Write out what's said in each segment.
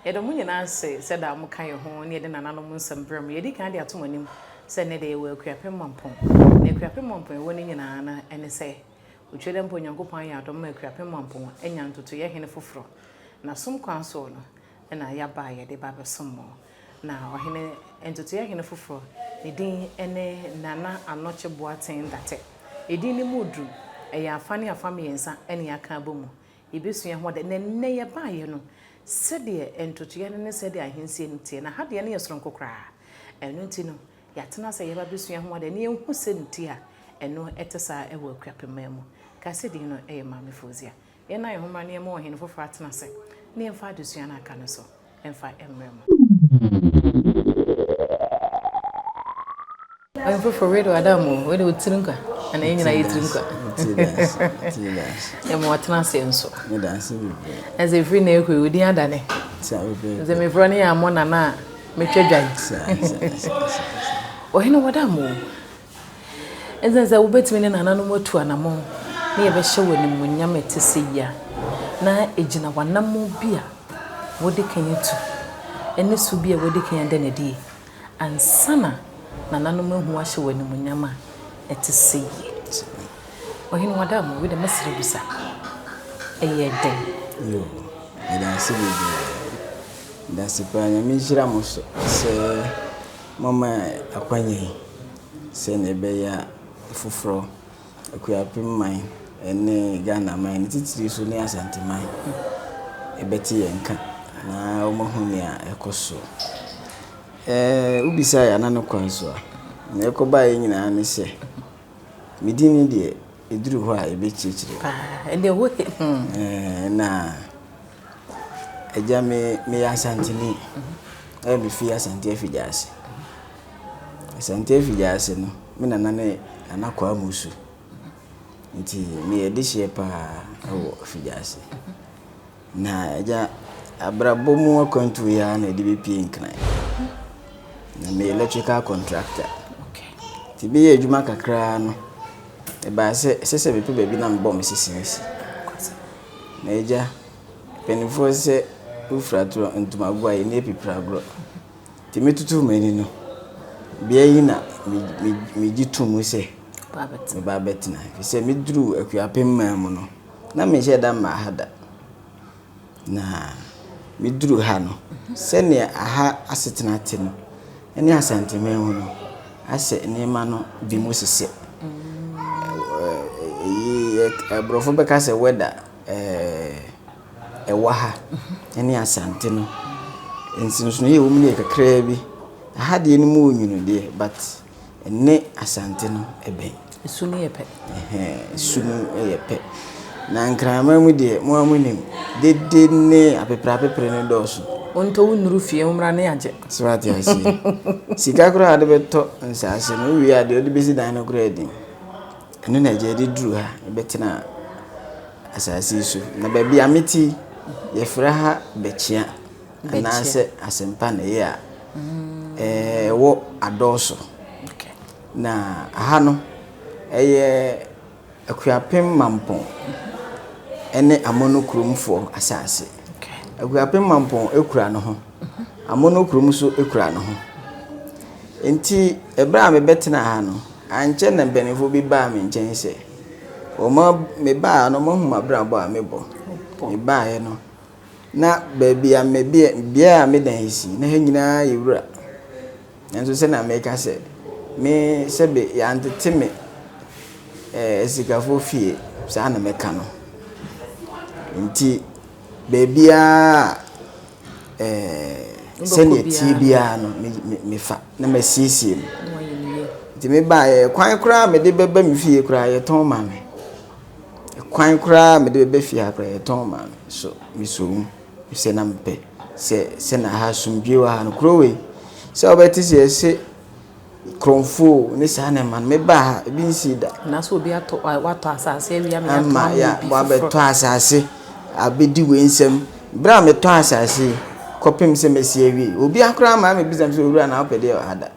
Yedomunyina say said that mo kan ho ne de nananom nsembram ye di kan de atomanim say ne de ye wa akuapem mampon ne akuapem mampon wo ne nyina na ene say otwede mpo nyankopon ya adom akuapem mampon enya ntoto ye hene foforo na som kwan so no na ya ba ye de ba besom mo na ohene ntoto ye hene foforo ne din ene nana anoche boaten date edin ne mudu eya afane afame yensa ene aka bomu ibesua ho de ne ye ba ye no sede entotoye ne sede ahensie ntie na hade ne yesronko kra eno nti no yatena se ye ba besua ho de ne ehu se ntie a eno etesa ewo akuapemamu ka sede no eye mame fozia ye na ye ho ma ne mo hene fofo atena se ne emfa adesua na aka no so emfa emrem ayi fofo redo adamu we de utirinka ana enyina yitirinka ya mo atena se nso me danse bi as a free na ekwe odi adane ze me fro ne ya mo na na me twedwan ohene wadamu ezenza ubetimi ne nana no motu anamo ne ye be hye wani munyam etese ya na ejina wanam bia wodi kanyetu ene su bia wodi kanyanda na die ansana nana no mahu ahye wani munyam etese yi ohene wadamu we de mesre bisa eye den yo danse bi danse pa nya mi jira mo so se mama akwanye se ne be ya fufuro akuapem man ene Ghana man titiri so ne Asante man ebeti yenka na omohuni a ekoso ubisa ya nanu kwanso na ekoba nyina ne se midini de eduru ho a ebechichire ende wo na eja me Asante ni me fi Asante afijase Asante afijase no me nana ne anakwa amusu nti me edihye pa awo afijase na eja abrabomu akwantu ya na de bepie nkran na me electrical contractor ti be ye adwuma kakra no e ba se be pe baby na mbɔ me sisinsi na eja penifo se ufratro ntumago ayi na epipra agro ti metutu mani no bia yi na me gitumu se ba betina fi se me duru akuapem mamu no na me je da ma hada na me duru ha no se ne aha asetena te no ene asante mamu no ase nema no bi mo sese brofo be ka se weather ewa ha ene asante no ensinso ye wo mu ne kakra bi aha de ni mu onyunu de but ene asante no ebe sunu ye pe sunu ye pe na nkrama mu de mo amunim de ne apepra ne doso onto unuru fie umra ne age swati asi sika kura ade beto nsase no wi ade ode besi dan no kura edin eno na je de duru ha betina asase su na ba bia meti ye fra ha bechia na se asempa na ye a wo adoso na aha no eye akuapem mampon ene amono kromfo asase akuapem mampon ekura no ho amono krom so ekura no ho enti ebra me betena ha no anche na benefo bi ba me nchen se o ma me ba no mo huma bra bo a me bo me ba ye no na baby a me bia me dan hisi na ha nyina ye wura enso se na me ka se me sebe ya antete me esikafo fie sa na me ka no nti baby a sene ti bia no me fa na me siesie nti me ba ye kwan kura me de beba me fie kura ye ton ma me kwan kura me de beba fie kura ye ton ma me so me so se na mpe se na ha sumdwe wa no krowe se obeti se kromfo ni sa na man me ba ha bi nsi da na so obi ato wato asase wi am ya ya wa beto asase abedi wensem bra me to asase kopem se mesie wi obi akra ma me bizam se owura na opede hada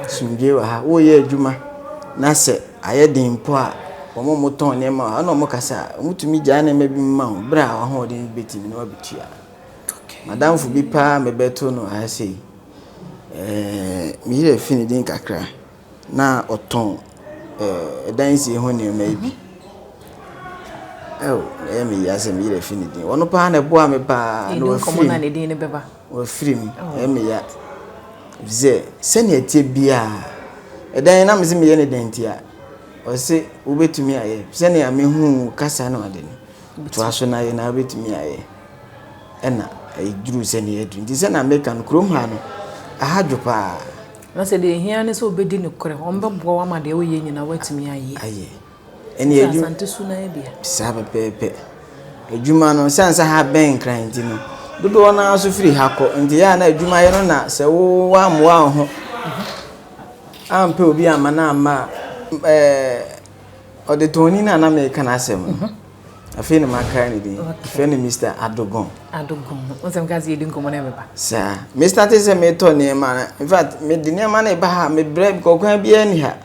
sumdwe wa ha wo ye adwuma na se ayedin mpo a omo moton ne ma ana omo kasa mutumi gya na ma bi ma bra wa ho de betimi na wabetua madam fu bi pa me beto no ha sei mi yire fini din kakra na oton dan si ho ne ma bi mi ya se mi yire fini din wono pa na bo a me pa no wa firi na ne din ne beba wa firi mi ya ze sene etie bia dan na me se me ye ne dan tia o se ubetumi aye sene ya me hu kasa na ade ni to aso na ye na ubetumi aye ena ejuru sene ye du ndi se na make an krom ha no ahadwo pa na se de hia ne so obedi ne kore o mbe bo wa ma de o ye nyina watumi aye eni eju asante su na ye bia sabe pepe ejuma no sansa ha ben kran ti no dodo na aso firi ha ko ndi ya na ejuma ye no na se wo wa moa ho ampe obi amana ama odetoni na me kana asem afi ne maka ni di afi ne Mr. Adogon onsem gazi edin komo na beba sa Mr. Tese me to ne ma in fact me di ne ma na ba ha me bread ko kwan bia ni ha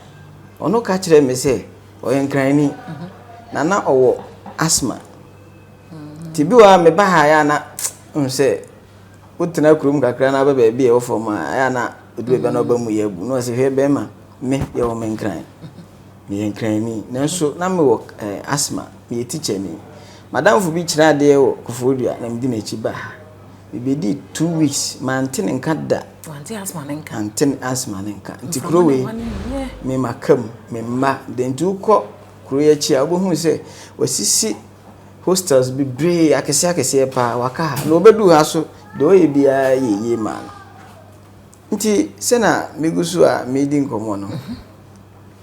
ono ka kire me se oyenkran ni na owo asthma tibi wa me ba ha ya na nse utena kurum kakra na ba bia e wo foma ya na odu be na ba mu yabu no se hwe be ma me ye wo menkran me yenkran ni na so na me wo asthma me teacher ni madam fu bi kira de wo kofodua na me di na chi ba be di 2 weeks man tin nka da wanti asthma nka antin asthma nka nti krowe me makam me ma de ntu ko kroye chi abohu se wasisi hostels bi bre akese pa waka ha no bedu ha so de oye bia ye ma nti se na megusu a medi nkomo no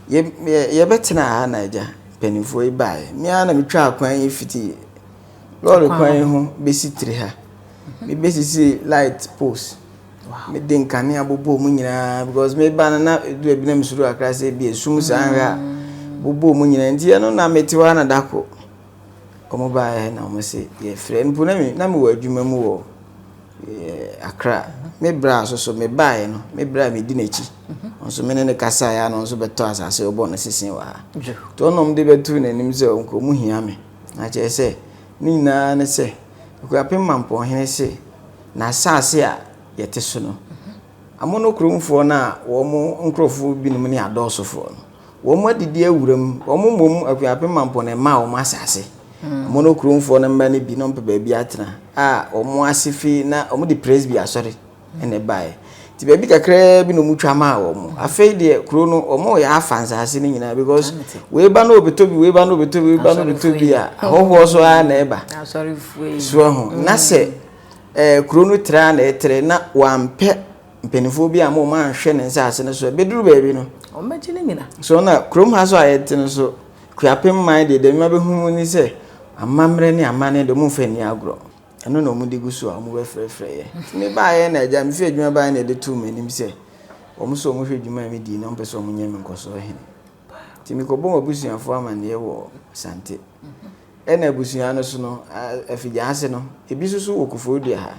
ye betena ha na ja penifo e bae me ana metwa akwan e fiti lord kwan ho besi tire ha me besi light post me den kane abobo mu nyina because me ba na do abi na misuru akra se bi esum sanra bobo mu nyina nti no na metiwa na dako omo bae na omo se ye frɛ npu na me wa adwuma mu wo akra me bra so me bae no me bra me di n'echi onso me ne kasa ya no onso beto asase obo no sisen wa to no mde betu n'anim se onko mu hia me na che se ni na ne se ko apem mampo hene se na asase a yete so no amono kromfo na wo mu nkrofo binom ne adosofo no wo mu adidi awuram wo mu mom apem mampo ne ma wo masase amono kromfo na mba ne bi no mpe ba bi atena wo mu asifi na wo mu di praise bi asori ene bae ti baby kakra bi no mutwa ma wo mu afei de kuro no omo ya afansa ase ni nyina because we ba no obetobi we ba no obetobi a hoho so a na eba sorry fuwe so ho na se kuro no tra na etre na wampe mpenifo bi a mo ma hwe ne nsa ase ne so beduru baby no o meji ni nyina so na kuro ha so ayete no so kuapem man de ma be hu ni se amamre ni amane de mu fani agro eno no mu digusu a mu be frefre ye me ba ye na aja me fi adwuma ba na de tu manim se o mu so mu hwe adwuma me di na mpe so mu nyame nkoso he ti mi ko bo abusuafo amane wo sante ena abusuan no so no afija ase no ebi susu wokufo dua ha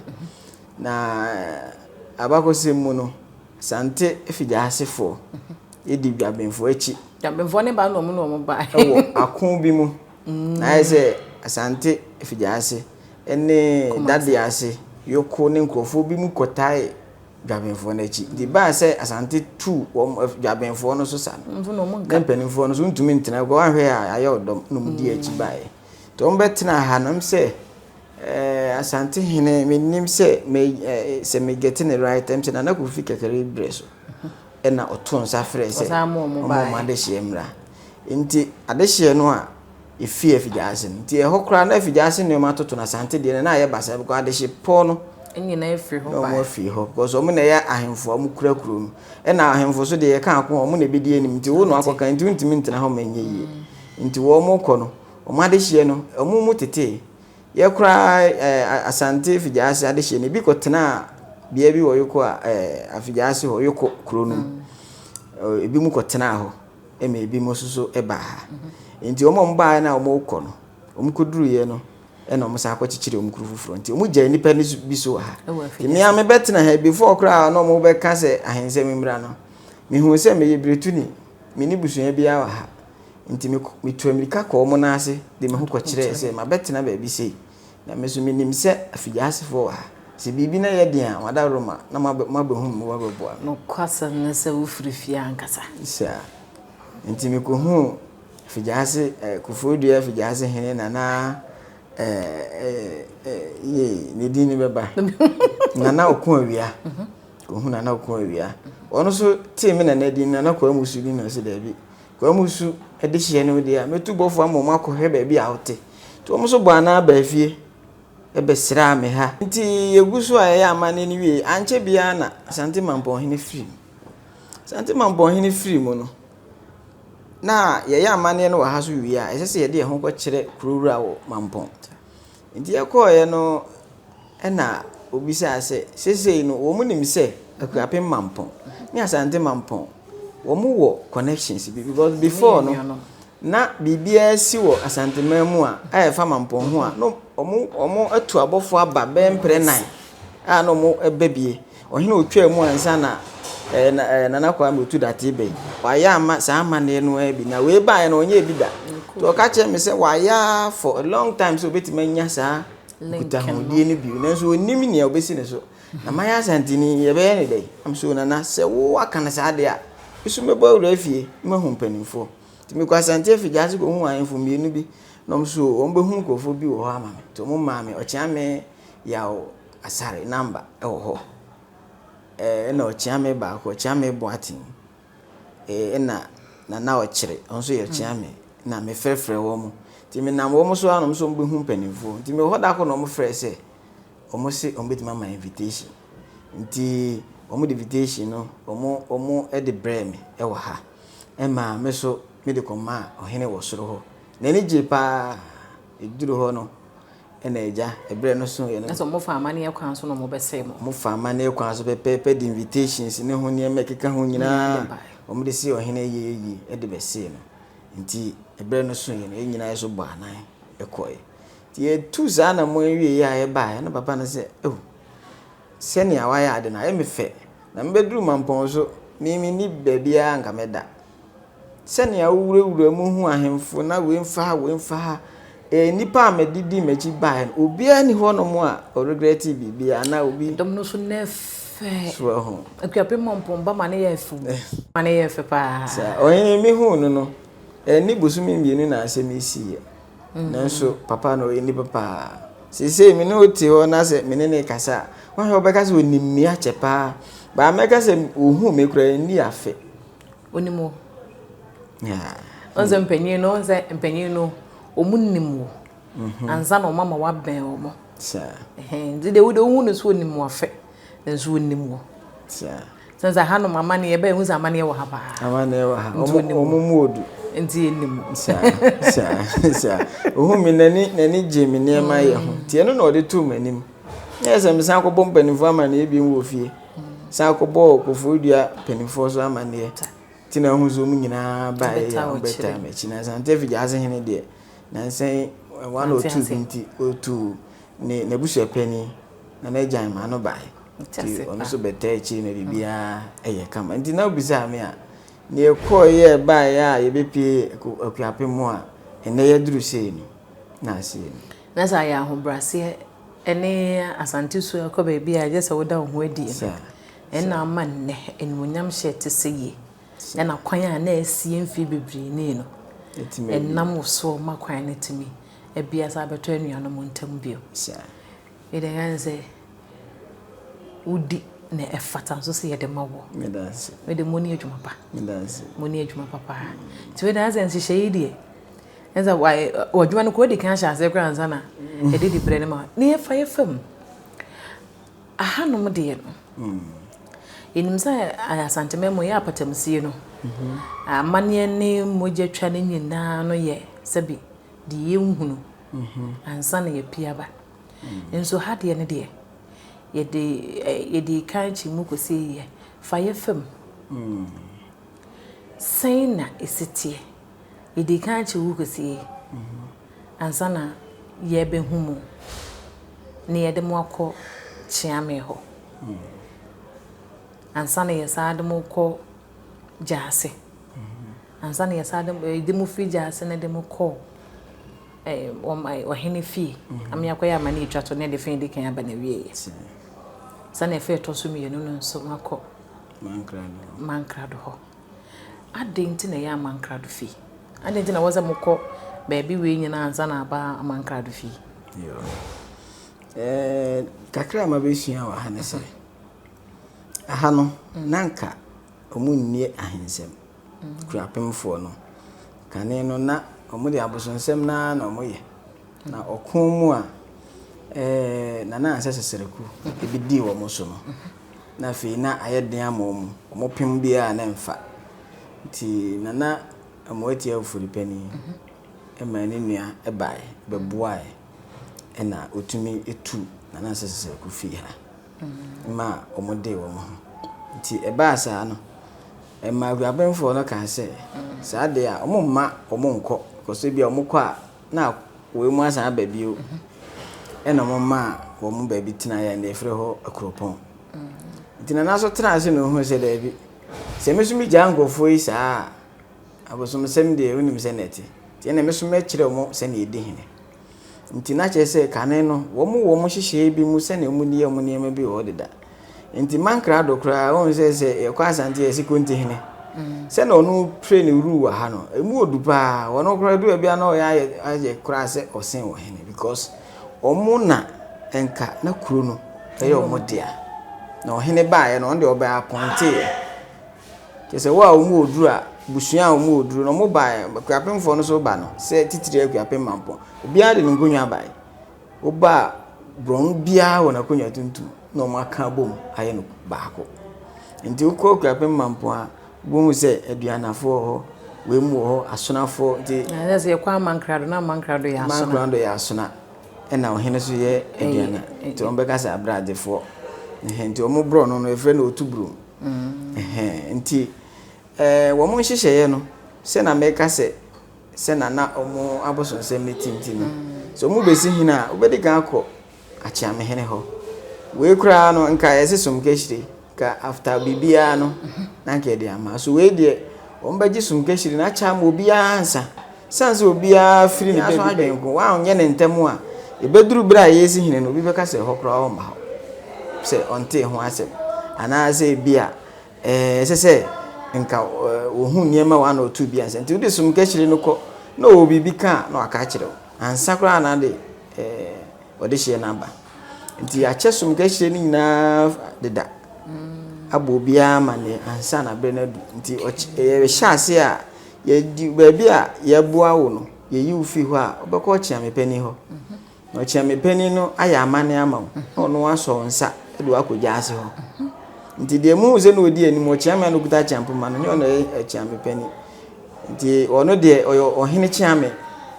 na abakose mu no sante afija ase fo edi dwabenfo achi dwabenfo ne ba no mu ba wo akon bi mu na ese asante afija ase ene dade ase yoko ne nkrofo bi mu kotae dwabenfo na chi di ba se asante 2 dwabenfo no so sa no mu nka mpanimfo no so ntumi ntena go ahwe a aye odom no mu di achi bae to mbetena ha nam se asante hene menim se se me get in the right time se na ko fi kekere breso ena oton sa frɛ se mo ma de hyemra nti ade hye no a efie afijase nti ehokra na afijase ne ma toto na sante de na ye basa ko ade hye po no enyi na efiri ho ba no fi ho because omo na ya ahemfo omo kura kuro no na ahemfo so de ye kan ko omo na bedi anim nti wo no akoka nti ntimi ntena ho manye yi nti wo mo ko no omo ade hye no omo mu tete ye kura asante afijase ade hye ne bi ko tena bia bi wo yoko afijase ho yoko kuro no ebi mu ko tena ho ebi mo soso eba ha nti omo mba na omo ko no omo koduru ye no ena omo sa akwachichire omo kuru fufuro nti omo gya nipa ni bi so ha me am betena ha before kra na omo be ka se ahense memra no me hu se me yebretuni me ni busua bia wa ha nti me tu amerika ko omo na ase de me hu kwachire se ma betena ba bi sei na me so me nim se afijase fo ha se bibi na ye dia wada roma na ma be hu mo ba boa no kwasa na se wo frifia ankasa sa nti me ko hu afijase kufodua afijase hene na ne di ni beba nana okun awia ko hu nana okun awia ono so tie me nana di nana ko amusu bi na se da bi ko amusu ede hye ne odi a metu bofo amom akohwe ba bi a wote to omo so bo ana ba fie ebe sira me ha nti yegusu a ya amane ni wie anche bia na Asante Mampong hene free Asante Mampong hene free mo no na ye ya amane no wa ha so wie a ese ye de ho ko kire kurura wo Mampong nti yakoye no na obisa ase sesei no wo munim se akuapem Mampong ni Asante Mampong wo mu wo connections because before no na bibia si wo Asante Mamu a ayefa Mampong ho a no omo atu abofo aba bempre 9 no mo ebebie ohene otwa mu ansa na nana kwa metu date be waya ama sa amane no abi na we ba no onye bi da to ka che me se waya for a long time so betima nya sa kuta hodie ni bi na so onimi ne obesi ne so na maya Asante ni ye be ne dai am so na se wo aka na sa de a isu me ba wura fie ma hu mpanimfo ti me kwa Asante afijase ko hu anfo mienu bi no so on be hu kofo bi wo ha ma me to mo ma me o chia me ya o asare number e wo ho na o chia me ba ko chia me boatin na o kire on so ye chia me na me frefre wo mo ti me na wo mo so anom so be hu mpanimfo ti me ho da ko no mo frɛ se o mo se on be ti ma invitation nti o mo invitation no o mo e de bre me e wo ha e ma me so me de ko ma o hene wo soro ho na ni je pa eduru ho no ena eja ebre no so ye no so mo fa amane ekwan so no mo be se mo fa amane ekwan so pepe de invitations ne ho ne mekeka ho nyina o mo de si o hene ye e de be se no nti ebre no so ye no nyina so bo anan ekoe ti e tu za na mo wie ya e ba na papa na se sene a wayɛ ade na me fɛ na mbeduru mampɔn so mimi ni bebia nka meda sene a wura mu hu ahemfo na we mfa ha nipa amedidi mechi bae obia ni ho no mo a regret bibia na obi dom no so nefe so ho akuape mampɔn ba ma ne yɛ fu ma ne yɛ fe pa sa oyin mi hu no no ni busumi mbienu na asɛm isi nanso papa no ni papa sese mi no ti ho na se mi ne kasa wa ho be kasa onimmi a chepa ba me kasa ohu me kura ni afe onimo ya onze mpanyin no omunnimu anza na mama wa ben omo sa de wo de hu no so onnimu afe nso onnimu sa sanza hanu mama ne ebe hu za mama ne wo ha ba amane wo ha omu odu enti ennimu sa ohu mi nani jemi ne ma ye ho tie no na ode tu manim yes me san ko bom panifo amane e bi wo fie san ko bo kofodua panifo so amane tina hu zo mu nyina ba ya beta me china san te fi ase hene de na nsen 1 or 2 binti otu ne busu pani na na jan ma no ba ti ono so beta chi na bibia eye kama nti na obisa me a ne ekoye ba ya ye bepie akuape mu a ene ye duru sei ni na ase ni na sa ya ho brase ene asante so ko ba bia je se woda ho adi ena manne enmunyam hye te seye na kwan a na asie mfi bebre ni no enam so makwan ne timi ebia sa beto anuano mo ntam bio ede ganze udi na efata so se yede mawo medase mede moni adwuma pa medase moni adwuma papa ti we danse nhye yidie enza wadwuma no ko di kan hya se kra anza na ede di bre ne ma ne yefa yefam ahanom de no inimsa asante memo ya patamsie no amane ne mojetwa ne nyina no ye sabi di yenhunu ansa na ye piaba enso hade ne de yedi kanchi mu ko se ye fa ye fam saina esitie yedi kanchi wu ko se ansa na ye be humu ne ye de mo akọ chiame ho ansa na ye sa de mo ko jase ansa na ye sa de mo fi jase na de mo ko o hene fi am yakoya mani twato ne de fin de kan aba na wie sana efe to so mienu no nso makọ mankrado ho adenti na ya mankrado fi adenti na waza mukọ baby we nyina ansa na aba mankrado fi yo kakra ma be sua wa hane se aha no nanka omunnie ahensem kuapemfo no kane no na omude abosonsem na omoye na okon mu a na asesereku ebidi wo mo so no na fe na ayeden amomu omopem bia na mfa ti na amoati afuri pani emani nua ebae bebuae na otumi etu na asesereku fi ha ma omode wo mo ti eba sa no ma aguabenfo no kan se sa de a omomma omonko koso bia omukọ a na we mu asa babio ena momma wo mu baby tina ya na efre ho akropon tina na so tra ase no ho se da bi se mesumi jangofo yi saa abosom sem de unim se neti ti na mesumi kire mo se na edi hene nti na che se kane no wo mu hyehye bi mu se na mu niye mu niye bi wo deda nti mankra do kra won se e kwa asante e sikonti hene se na onu train ru wa ha no emu odupa wono kra du bia na o ya aje kra se osen wo hene because omu na enka na kuro no eye omodia na ohene baaye no onde oba aponte kese wa omu oduru a busua omu oduru no mo baaye kwapemfo no so ba no se titire kwapem mampo obia de ngonwa baaye oba bron bia wona konwa tuntu no maka bom aye no baako nti ukọ kwapem mampo a bomu se aduanafo ho wemu ho asonafo nti na se kwa mankrado na mankrado ya asona mankrado ya asona ena ohene so ye aduana nti on beka sa abradefo nti omo bro no efre na otubru nti wo mo hyehyeye no se na meka se na omo abosonsem ne tinti no so mo besi hina obedi kan akọ achiame hene ho we kura no nka ese sumkeshire ka after bibia no na nke de ama so we de ombaji sumkeshire na cha ma obia ansa sanse obia firi ne baby benko wa onye ne ntemu a ebeduru bra yesi hine no obi beka se hokra o ma se onte ho asem ana se bia se nka ohun niema wa na otu bia nti de sumkeshire no ko na obi bi ka na aka kire ansa kra na de ode hye namba nti a chesum kehye ni na deda abo bia ma ne ansa na bre na du nti ye hyase a ye di baabi a ye boa wo no ye yi ufi ho a obekọ chia mepani ho no chia mepani no aya amane ama wo no aso nsa e do akogya ase ho nti de mu ze no odi anim o chia me no kuta champo ma no ne ono chia mepani nti ono de ohene chia me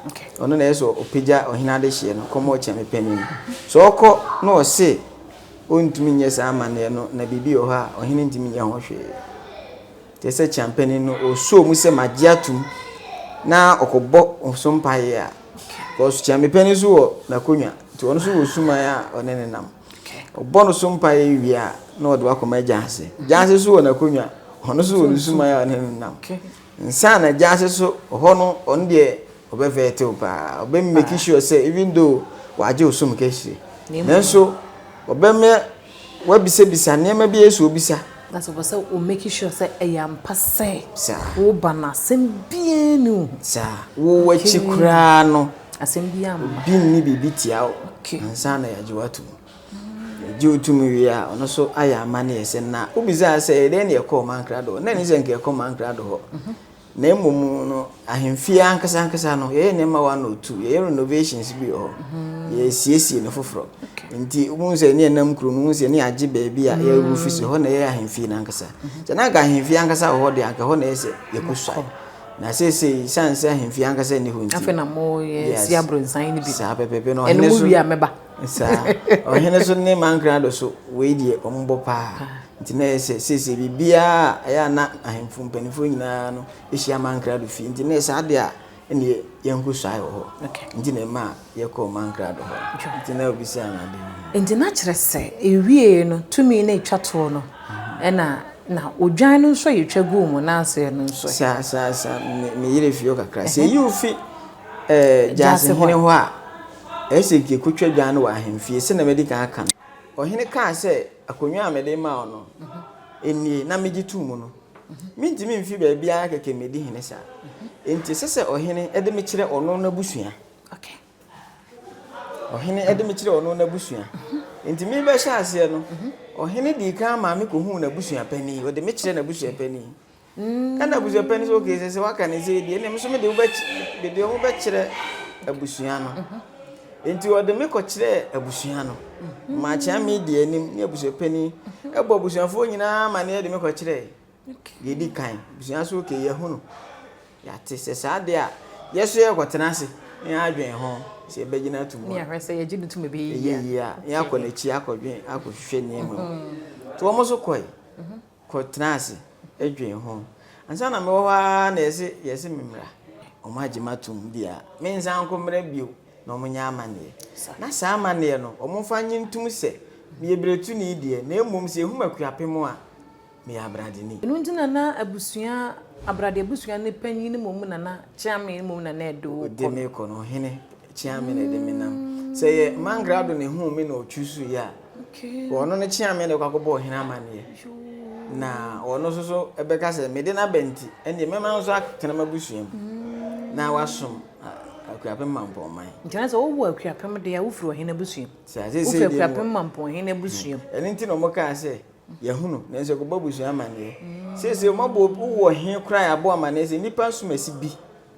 okay ono na eso opija ohina de hye no komo chia mepani so okọ no o se ontumi nyesa amane no na bibi o ha ohine ntimi nya ho hwe tese champani no o so mu se magiatum na okobo osompa ya ko so chia mepani so wo na konwa ti ono so wo suma ya onene nam obo no sompa ya wi a na odo akoma janse janse so wo na konwa ono so wo suma ya onene nam nsa na janse so ho no on de obevete oba obe make sure say even though waje osum keshi nanso obeme wabise bisa nema bi yesu obisa that's what say o make sure say ayam passe wo bana sembienu sa wo wachi kura no asembiam bi ni bibi tia o nsa na yaje watu je otumi wi a ono so ayama na yese na obisa say de ne ekọ man krado na ni se nke ekọ man krado ho na emom no ahemfia ankasa no ye ne ma wa no tu ye renovations bi ho ye siesie no foforo nti umunse ne nam kru no umunse ne age baabi a ye rufisi ho na ye ahemfia ankasa je na ga ahemfia ankasa ho de anka ho na ye se ye kuswa na se sanse ahemfia ankasa ne ho nti afa na mo ye si abronsan ni bi sa pepepe no ene so wi ameba sa ohene so ne man krado so we die ombo pa nti na se bibia aya na ahemfu mpanifo nyina no ehia mankrado fi nti na sa de a ene yenku swai ho nti na ma yeko mankrado ho nti na obisa na de nti na kire se ewie no tumi na etwato no na odwan no so yetwagu mu na ase no so sa me yire fio kakra se yi ufi jase hene ho a ese ke kotwa dwan no wa ahemfie se na medika aka ohene ka se akonwa amede ma ono eni na megitu mu no minti mi mfi ba bia keke medi hene sa enti sese ohene ede me kire ono na busua okay ohene ede me kire ono na busua enti mi ba sha ase no ohene di ka ma me ko hu na busua pani ode me kire na busua pani kana busua pani so ke sese waka ne se di ene me so me de wo ba kire abusua no enti ode me ko kire abusua no ma cha me di enim ne abusua pani ebo abusuafo nyina ma ne de me ko kire ye di kan abusua so ke ye hu no ya te se sa de a yeso ye ko tenase ne adwen ho se be gina tumu ne ahwese ye gidu tumu be ye ya ko na chi akodwen akohwehwe ne mu to mo so koi ko tenase adwen ho ansa na me wo ha na yesi mimra o ma agima tum dia me nsan ko mra bio na omo nya amane na sa amane no omo fa nyintum se me yebretu ni die na emom se ehuma kuapem a me abradeni enu ntina na abusua abrade abusua ne panyin ne mom na chiame ne mom na edo de me ko no hene chiame ne de me nam se ye mangrado ne hu me na otwusu ya okay ono ne chiame ne kwakobo hene amane na ono so ebeka se me de na benti ene me man so akena mabusua na wasom akuapem mampo man ntina se wo akuapem de ya wo firi ohene abusua se akuapem mampo ohene abusua ene nti no mo ka se yahunu na nse ko babusua amane se mabo wo he kra ya bo amane se nipa sumasi bi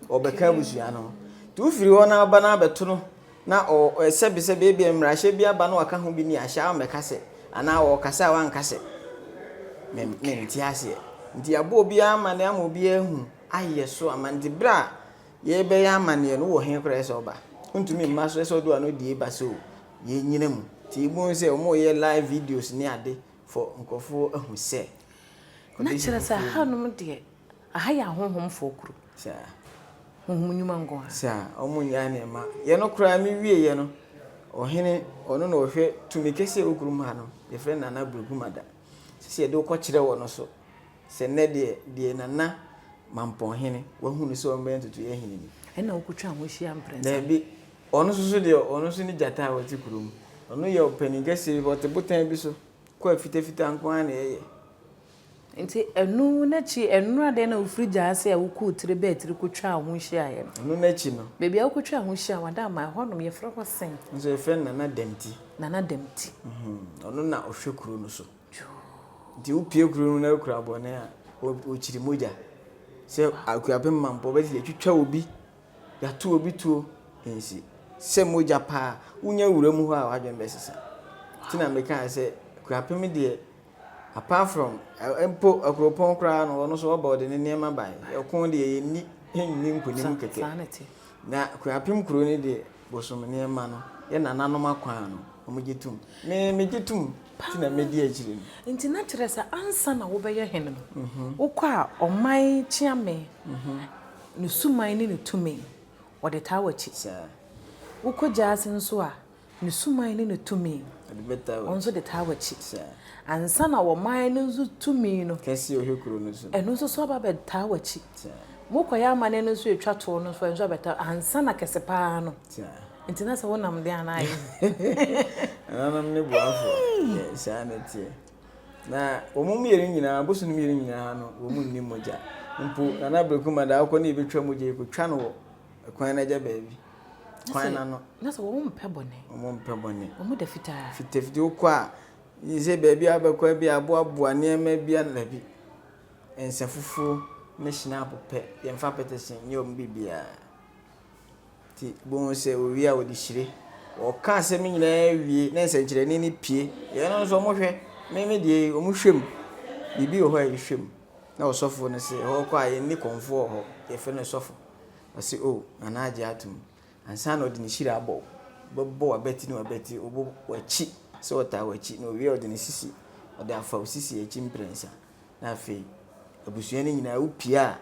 obeka abusua no tu firi ho na aba na abeto no na o sebe bi emrahye bi aba na waka ho bi ni ahya ameka se ana wo kasa wan kase me nti ase nti abo bi amane amo bi ahu aye so amande bra ye be ya amane no wo he kra se oba ntumi mma so se odo ano die ba so ye nyina mu ti ibu se o mo ye live videos ni ade for nkofo ahu se na kire sa hanum de aha ya honhom fo kru sa honhom nyuma ngo sa omunya ne ma ye no kra mi wie ye no ohene ono na ohwe tumi kese okurum ha no ye frɛ Nana Brugumada sisi ye de ko kyerɛ wo no so se ne de Nana Mampɔhene wahu no so ombe ntutu ye hene ni ɛna okutwa ho hia mprensa na bi ono so de ono so ni jata wa ti kurum ono ye opani kese bote botan bi so ko afitafita nko ana ye nti enu na chi enu ade na ofrija ase a wuku tire be tire kutwa ho hia ye enu na chi no bebi a kutwa ho hia wada ma honom ye frɛ ko sen nso ye frɛ Nana Demti ono na ohwe kuru no so nti upie kuru no na kura bone a o chiri moja se akuapem mampo be ti twitwa obi ya to obi tuo ensi se moja pa unya wuramu ho a wadwen be sesa tina meka se akuapem de apart from empo akropon kra no no so about the nema bai ekon de ye ni nkunim keke na akuapem kuro ni de bosom nema no ye nananom akwan no omugitum me gitum tina medi akiri nti na kyerɛ sɛ ansa na wo bɛyɛ hene no wokɔ a ɔman kyiame ne suman ne ne tumi wɔde taa wachi wokɔ gyaase nso a ne suman ne ne tumi ɔnso de taa wachi ansa na ɔman ne nso tumi no kɛse ohekuro no so ɛno nso so aba bɛ taa wachi mokɔ ya amane no nso etwa to no so nso bɛta ansa na kɛse paa no nti na sɛ wonam de anaye anam ne boafo saa na tie na omum yeri nyina bosu no yeri nyina no omum ni moja mpo Nana Brugumada akɔ na ebetwa moja ekotwa no kwan na gya baabi kwan na no na sɛ wo mpɛ bɔne omu da fitafiti okɔ a yize baabi abɛkɔ bi aboaboa nneɛma bi na bi ensa fufu na hyina apopɛ yɛmfa petition nyɛ om bibia ti bon se owi a wodi hyire o ka se me nyina wie na nsa kyerɛ ni pie ye no so mo hwɛ me de o mo hwem bibi o ho a hwem na osofo no se ho kwa ye ni konfo ho ye fe no sofo o se o ana age atum ansa na odi ni hyire abɔ bɛbɔ abati no abati obo wachi se ota wachi na owi odi ni sisi odi afa osisi echi mprensa na afi abusua ni nyina upia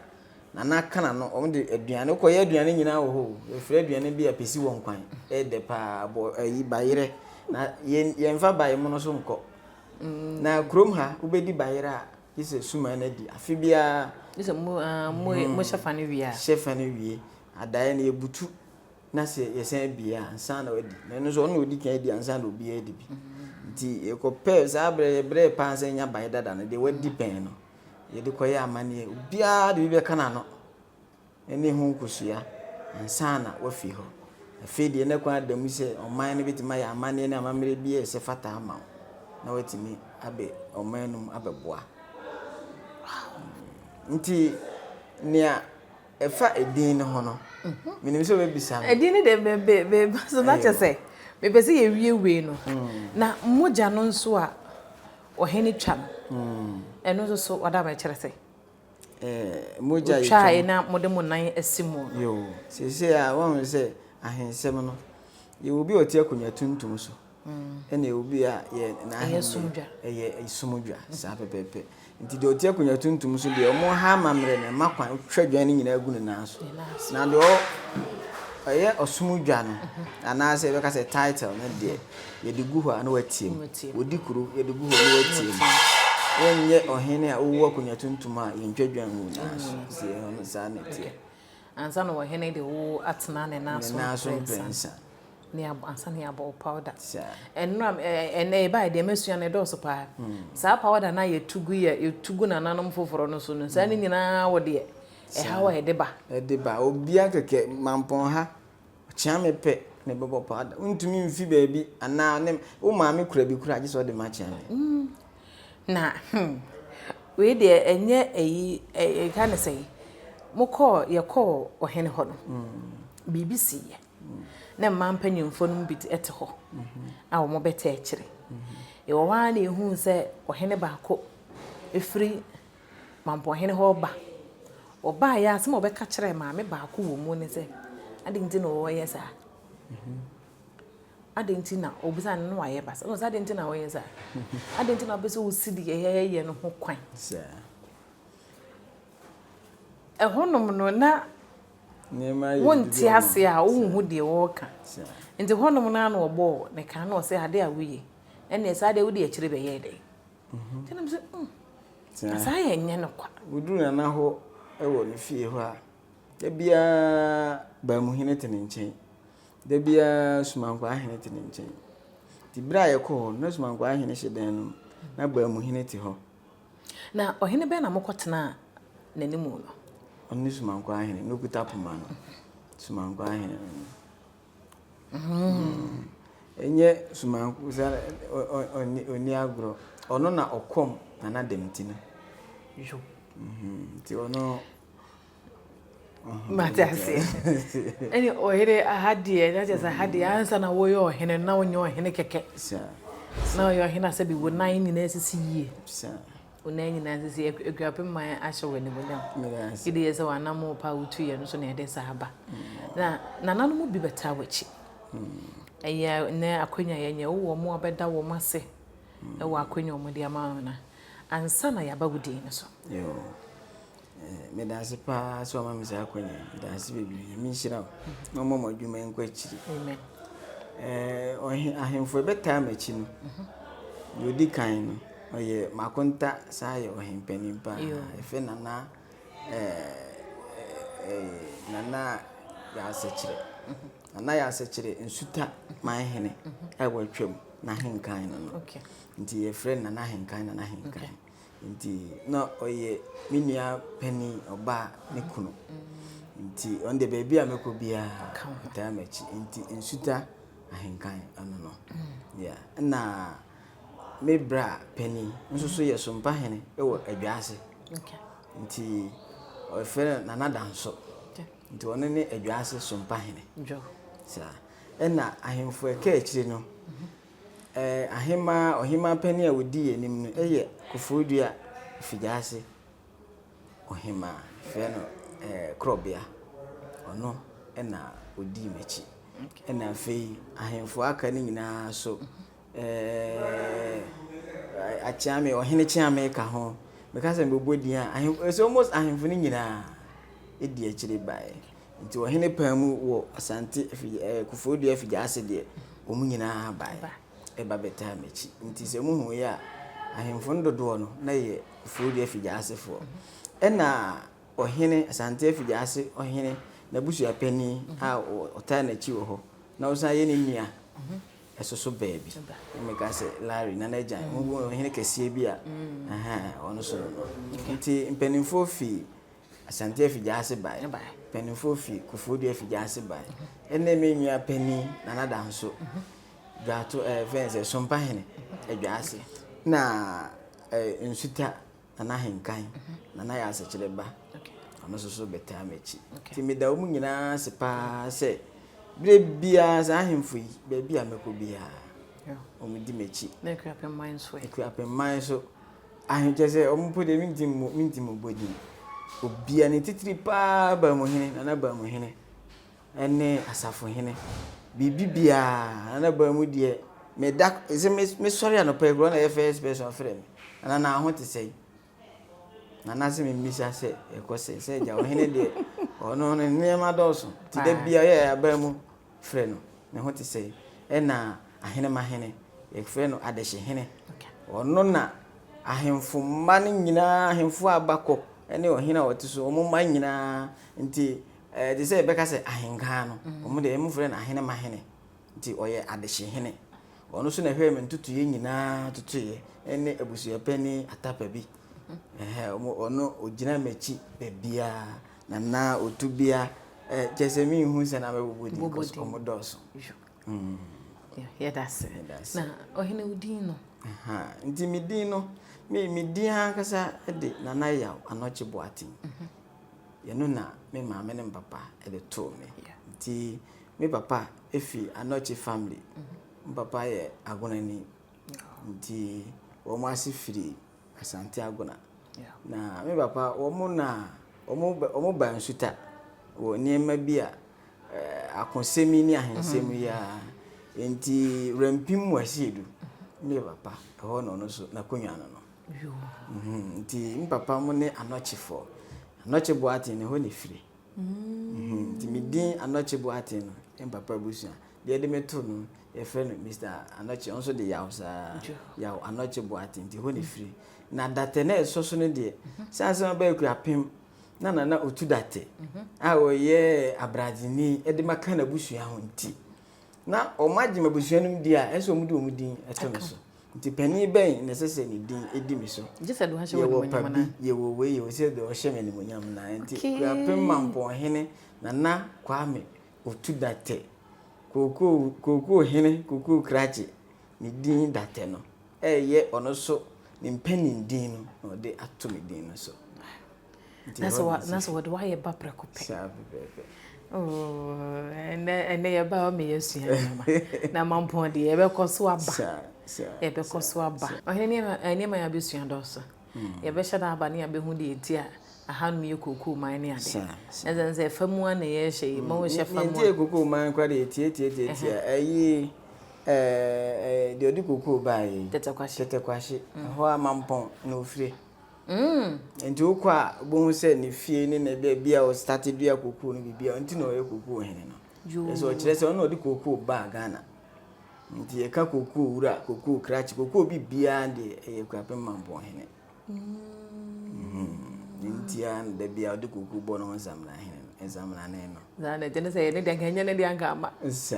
na kana no o de aduane ko ye aduane nyina wo ho e frɛ aduane bi a pesi won kwan e de pa bo yi bayire na ye mfa baye mo no so nko na krom ha wo bedi bayire a yise suma na di afi bia yise mo shefa ne wie adaye na ebutu na se ye sen bia ansa na wadi na no so no odi kan di ansa na obi edi bi nti e ko pe sa bre pa ansa nya baye dada na de wadi pen no yedi koye amane obia de bi be kana no eni hu kusua ansana wafi ho afi de na kwa adamu se oman ne bitima ya amane na amamre bi e se fata ama na watimi abe oman num abeboa nti nia efa edin ne ho no minim se obebisa edin ne de be so na chese me be se ye wie no na moja no nso a ohene twam eno so wada ba kyerɛ sɛ moja yi twa na mode mo nan asimu yo se a won sɛ ahensɛm no ye obi otie akonya tuntum so ene obi a ye na ahensumdwa isumdwa sa pepepe nti de otie akonya tuntum so de omo ha mamre ne makwan twadwan ni nyina agu ne nan so na de o aye osumdwa no ana se be ka se title na de ye de gu ho na watiem odi kuru ye de gu ho na watiem onye ohene a owo akonya tuntum a ye ntwadwan hu na so se ho sa na tie ansa no ohene de wo atena ne naso prensa ne ansa ne abo powder enra ene ba de masua ne do so pa sa powder na ye tugu na nanom foforo no so no sa ne nyina wo de hawa edeba obia keke mampon ha chiame pe ne bebo powder untumi mfi baabi ana ne wo maame kura bi kura age so de ma chiame na we de enye eyi ka ne sei mokọ yekọ ohene ho no BBC ye na mampanyimfo no bi ete ho a wo mobeta ekire e wo wa na ehu se ohene baako efiri mampo ohene ho ba oba ya asem obeka kire maame baako wo mu ne se adinti na wo yesa adinti na obisa no wa ye basa no adinti na wo yesa adinti na obisa wo sidi ye no ho kwan ehonom no na wonti ase a wo hu de wo ka nti honom na na obo ne ka na o se ade a wuye ene esa ade wo de akire be ye de tinam se asa ye nye no kwa wuduru na ho ewo ne fie ho a da bia ba mu hine tene nchen da bia sumankwa ahene tene nchen ti bra ye ko na sumankwa ahene hyedan no na ba mu hine te ho na ohene be na mokotena nanimu no oni sumankwa ahene no kuta poma no sumankwa ahene enye sumankwa oni agro ono na okom na demti no jo ti ono matase eni ohire ahadie na just ahadie ansa na wo yo ohene na wo nyo ohene keke na yo ohene asabi wo nan ni na sisi yie unenyi na sisi ekuapem man ahye wo ni bodam ide yesa wana mo pa utu ye no so na ede sahaba na nanu mu bi beta wachi eya na akonya yenye wo mo obeda wo mase e wo akonya mo dia ma na ansa na yaba wudi no so yo me da se pa so ma mi sa akonya da se bebi mi nhira no mo adwuma enko achiri amen ohin ahemfo beta ma chi no yodi kan no oye makonta sa ye ohin panimpa efe nana nana ya sechire nana ya sechire nsuta man hene e watwam na henkan no okay nti ye friend nana henkan nana henkan nti no oye minia pani oba ne kunu nti onde baby a meko bia ta machi nti nsuta ahenkan ano no yeah na mebra pani nso so ye so mpa hene e wo adwaase okay nti o fere nana danso nti ono ne adwaase so mpa hene jo sa na ahemfo e ka akire no ahema ohima pani a wodi anim no eye kofodua fijaase ohima fe no krobia ono na odi mechi na fe ahemfo aka ni nyina so achiame ohene chiame ka ho because mbobodi a it's almost ahemfo ni nyina edi akire bae nti ohene pamu wo asante kofodua fijaase de omu nyina bae eba beta mechi nti se mu hu ya ahemfo ndodo no na ye kofodua fijaase fo na ohene asante fijaase ohene na busu apani a ota na chi wo ho na osan ye ne nua esoso baby me ka se Larry na najan mu ohene kese bi a ono so no nti mpanimfo fi asante fijaase bae mpanimfo fi kofodua fijaase bae ene me nua pani na nada nso gato fence sompa hene adwaase na nsuta na henkan na ya asechire ba ono so beta mechi ti me da omu nyina se pa se bre bia za ahemfo yi be bia meko bia omu di mechi na ekuapem man so ahemche se omu pode minti mo bodi obia ne titiri pa ba mo hene na ba mo hene ene asafo hene bibia na ba mu die me da me sorry anopa gro na first person frame na ho te sei na se me misa se ekose se ja ohene de ono ne nema doso ti da bia ye aba mu frɛ no me ho te sei na ahene ma hene e frɛ no adehye hene ono na ahemfo ma ne nyina ahemfo abakɔ ene ohene a wote so omo ma nyina nti de se beka se ahenga no omo de emu frɛ na ahene ma hene nti oye adehye hene ono so na hwɛ me ntutu ye nyina tutu ye ene abusu apani atapa bi ono ogina mechi bebia na otubia jesemi hu se na mebodi because omodoso yeah that's na ohene udin no nti midin no me din akasa de na ya anoche boati ye no na me maame ne papa de to me nti me papa efi anoche family papa ye agonani nti wo mo asifiri asante agona na me papa wo mo na omo ba nsuta wo niema bi a akonsemi ni ahensemi ya enti rampim wasiedu me papa ho no so na konwa no nti me papa mo ne anoche boati ne ho ne firi Nti me din Anoche Boate no em papa busua de de meto no e friend Mr. Anoche onso de yaw sa yaw Anoche Boate nti ho ne free na date na esoso no de sanse ma ba ku apem na otu date a oye abradini e de maka na busua ho nti na o magye mabusua no di a eso mu de omudin eto me so nti pani ben ne sese ni din edi mi so je se do ha hye wo nyama na ye wo we ye se do hye me ni nyama na nti ku apem mampo hene na Kwame otu date koko hene koko krachi ni din date no ye ono so ni mpani din no no de ato me din no so naso what why ba preko pe oh and ye ba o me yesu nyama na mampo de ye be koso aba ye be koso aba ohene ma ya be sua do so ye be hye na aba ne ya be hu de etia ahanu ye koko man ne ade ezenze famu na ye hye ma wo hye famu ye koko man kwa de etie ayi de odi koko ba yi tete kwashi ho amampon na ofire enti ukwa bo se ne fie ni na bia o start dua koko no bibia enti na o ye koko hene no so kire se ona odi koko ba Ghana nti ye ka koko wura koko krachi koko bibia de ye kwape mampon hene nti an de bia odi koko bo no zamna hene examina ne no na tene se ne de ganya ne de anka ma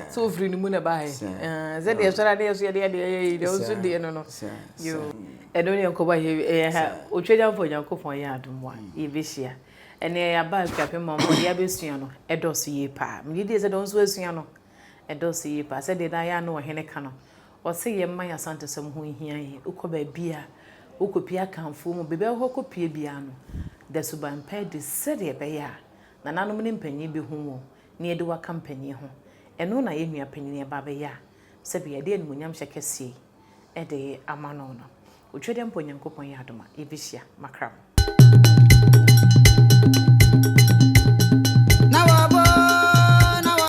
so free ni mu na ba he ze de sora de so de o so de no no yo edo ne ko ba he o twenya fo Nyankopon ya adom a ye be hia ene ya ba kwape mampo ya be sua no edo so ye pa me de se don so asua no edo so ye pa se de da ya no hene ka no o se ye man ya sante sam ho hia ye ukoba bia ukopia kanfo mu bebe ho kopie bia no da suban pa de se de be ya na nanom ne mpanyi be hu wo ne ye de wa kampanyi ho eno na ye nua panyi ne ba be ya se be ye de animonyam hyekese e de amano no otwede mpo Nyankopon ya adoma ye be hia makram